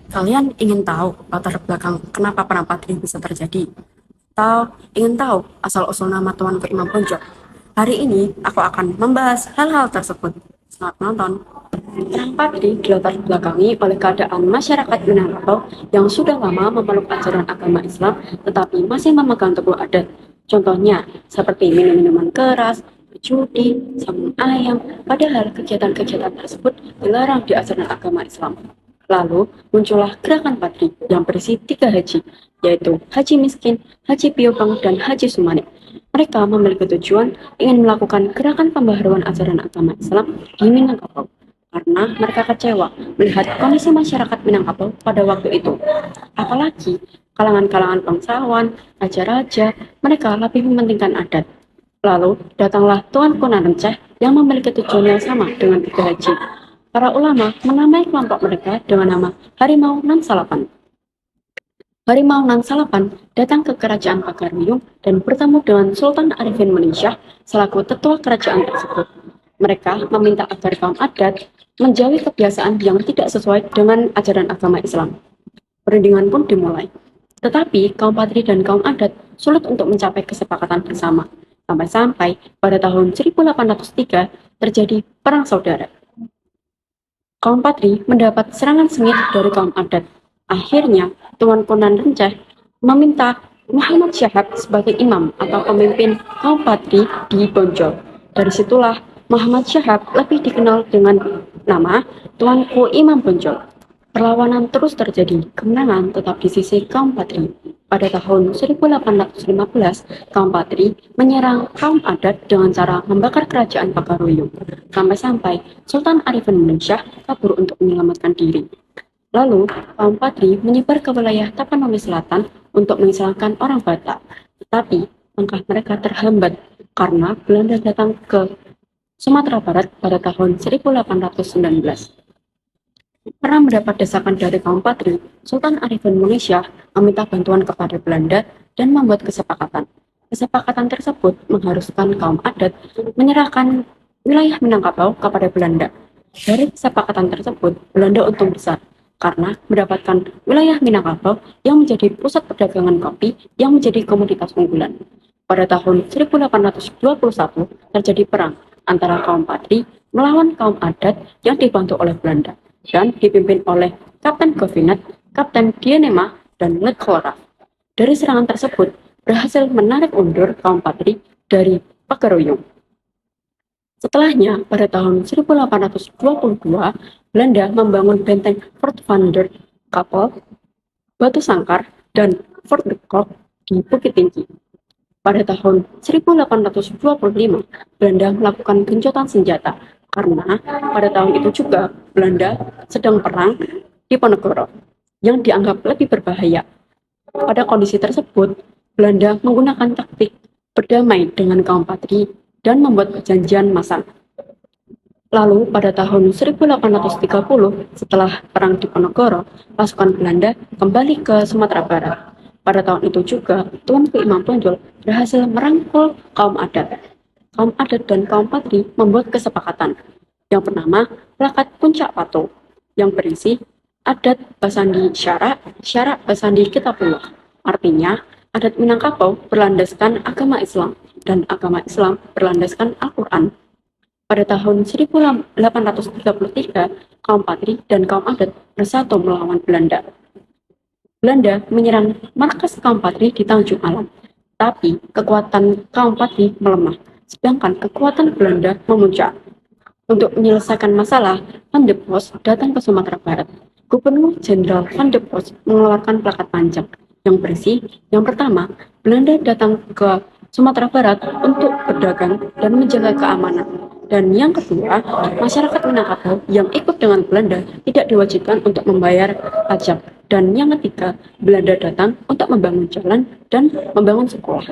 Kalian ingin tahu latar belakang kenapa Perang Patri bisa terjadi? Atau ingin tahu asal-usul nama Tuanku Imam Bonjol? Hari ini aku akan membahas hal-hal tersebut. Selamat menonton. Perang Patri dilatar belakangi oleh keadaan masyarakat Minangkabau yang sudah lama memeluk ajaran agama Islam tetapi masih memegang teguh adat. Contohnya seperti minum minuman keras, berjudi, sambung ayam, padahal kegiatan-kegiatan tersebut dilarang di ajaran agama Islam. Lalu muncullah gerakan Patri yang berisi 3 haji, yaitu Haji Miskin, Haji Piobang, dan Haji Sumanik. Mereka memiliki tujuan ingin melakukan gerakan pembaharuan ajaran agama Islam di Minangkabau karena mereka kecewa melihat kondisi masyarakat Minangkabau pada waktu itu. Apalagi kalangan-kalangan bangsawan, raja-raja, mereka lebih mementingkan adat. Lalu datanglah Tuan Kunan Renceh yang memiliki tujuan yang sama dengan 3 haji. Para ulama menamai kelompok mereka dengan nama Harimau Nan Salapan. Harimau Nan Salapan datang ke kerajaan Pagaruyung dan bertemu dengan Sultan Arifin Meningsyah selaku tetua kerajaan tersebut. Mereka meminta agar kaum adat menjauhi kebiasaan yang tidak sesuai dengan ajaran agama Islam. Perundingan pun dimulai. Tetapi kaum Patri dan kaum adat sulit untuk mencapai kesepakatan bersama. Sampai-sampai pada tahun 1803 terjadi perang saudara. Kaum Patri mendapat serangan sengit dari kaum adat. Akhirnya, Tuan Kunan Renceh meminta Muhammad Syahab sebagai imam atau pemimpin kaum Patri di Bonjol. Dari situlah Muhammad Syahab lebih dikenal dengan nama Tuanku Imam Bonjol. Perlawanan terus terjadi, kemenangan tetap di sisi kaum Patri. Pada tahun 1815, kaum Patri menyerang kaum adat dengan cara membakar kerajaan Pagaruyung. Sampai-sampai Sultan Arifin Meningsyah kabur untuk menyelamatkan diri. Lalu, kaum Patri menyebar ke wilayah Tapanuli Selatan untuk mengislamkan orang Batak. Tetapi, langkah mereka terhambat karena Belanda datang ke Sumatera Barat pada tahun 1819. Karena mendapat desakan dari kaum Patri, Sultan Arifin Meningsyah meminta bantuan kepada Belanda dan membuat kesepakatan. Kesepakatan tersebut mengharuskan kaum adat menyerahkan wilayah Minangkabau kepada Belanda. Dari kesepakatan tersebut, Belanda untung besar karena mendapatkan wilayah Minangkabau yang menjadi pusat perdagangan kopi yang menjadi komoditas unggulan. Pada tahun 1821 terjadi perang antara kaum Patri melawan kaum adat yang dibantu oleh Belanda dan dipimpin oleh Kapten Govinat, Kapten Dienema, dan Leclerc. Dari serangan tersebut, berhasil menarik undur kaum Patri dari Pagaruyung. Setelahnya, pada tahun 1822, Belanda membangun benteng Fort van der Kapel, Batu Sangkar, dan Fort de Kock di Bukit Tinggi. Pada tahun 1825, Belanda melakukan gencatan senjata karena pada tahun itu juga Belanda sedang perang di Ponegoro yang dianggap lebih berbahaya. Pada kondisi tersebut, Belanda menggunakan taktik berdamai dengan kaum Patri dan membuat perjanjian masal. Lalu pada tahun 1830, setelah perang di Ponegoro, pasukan Belanda kembali ke Sumatera Barat. Pada tahun itu juga, Tuanku Imam Bonjol berhasil merangkul kaum adat. Kaum adat dan kaum Patri membuat kesepakatan yang bernama Plakat Puncak Pato, yang berisi adat Basandi Syarak, Syarak Basandi Kitabullah. Artinya, adat Minangkabau berlandaskan agama Islam dan agama Islam berlandaskan Al-Quran. Pada tahun 1833, kaum Patri dan kaum adat bersatu melawan Belanda. Belanda menyerang markas kaum Patri di Tanjung Alam, tapi kekuatan kaum Patri melemah, sedangkan kekuatan Belanda memuncak. Untuk menyelesaikan masalah, Van de Pos datang ke Sumatera Barat. Gubernur Jenderal Van de Pos mengeluarkan plakat panjang yang berisi, yang pertama, Belanda datang ke Sumatera Barat untuk berdagang dan menjaga keamanan. Dan yang kedua, masyarakat Minangkabau yang ikut dengan Belanda tidak diwajibkan untuk membayar pajak. Dan yang ketiga, Belanda datang untuk membangun jalan dan membangun sekolah.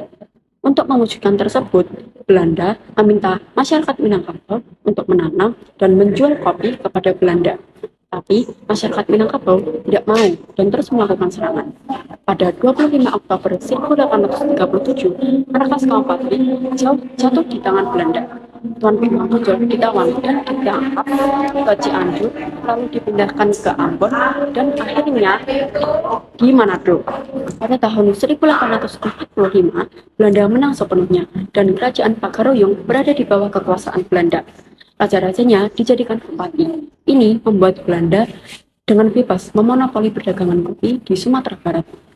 Untuk mewujudkan tersebut, Belanda meminta masyarakat Minangkabau untuk menanam dan menjual kopi kepada Belanda. Tapi masyarakat Minangkabau tidak mau dan terus melakukan serangan. Pada 25 Oktober 1837, markas kaum Patri jatuh di tangan Belanda. Tuanku Imam Bonjol ditawan dan ditangkap ke Cianjur, lalu dipindahkan ke Ambon, dan akhirnya di Manado. Pada tahun 1845, Belanda menang sepenuhnya, dan kerajaan Pagaruyung berada di bawah kekuasaan Belanda. Raja-rajanya dijadikan bupati. Ini membuat Belanda dengan bebas memonopoli perdagangan kopi di Sumatera Barat.